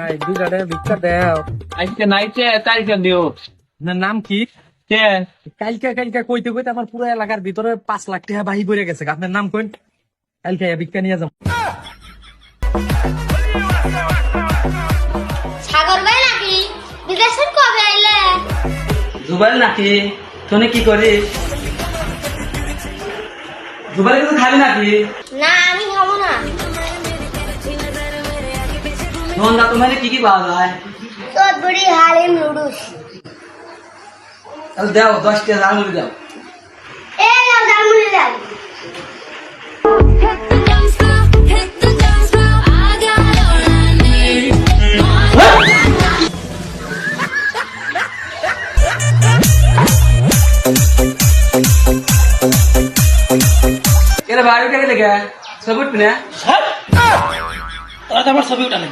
ভাই 2 টাকা ভিক্ষা দাও। আজকে নাইটে তারিখে দিও। না নাম কি? কে কালকে কইতে কইতে আমার পুরো এলাকার ভিতরে 5 লাখ টাকা বাহি পড়ে গেছে। আপনার নাম কোন? কালকে ভিক্ষা নিয়ে যাবো। সাগর ভাই নাকি বিদেশে কবে আইলে? জুবাইল নাকি? তুই কি করিস? জুবাইল কিছু খাবি নাকি? না আমি খাবো না। নন্দা তোমার কি কি পাওয়া যায়? চটবড়ি হালিম নুডলস। তাহলে দাও 10 টাকা দাম করে দাও। এই নাও দামুলি দাও। এরা বাড়ি থেকে লেগে সবুট না তোরা তো আমার ছবি উঠালে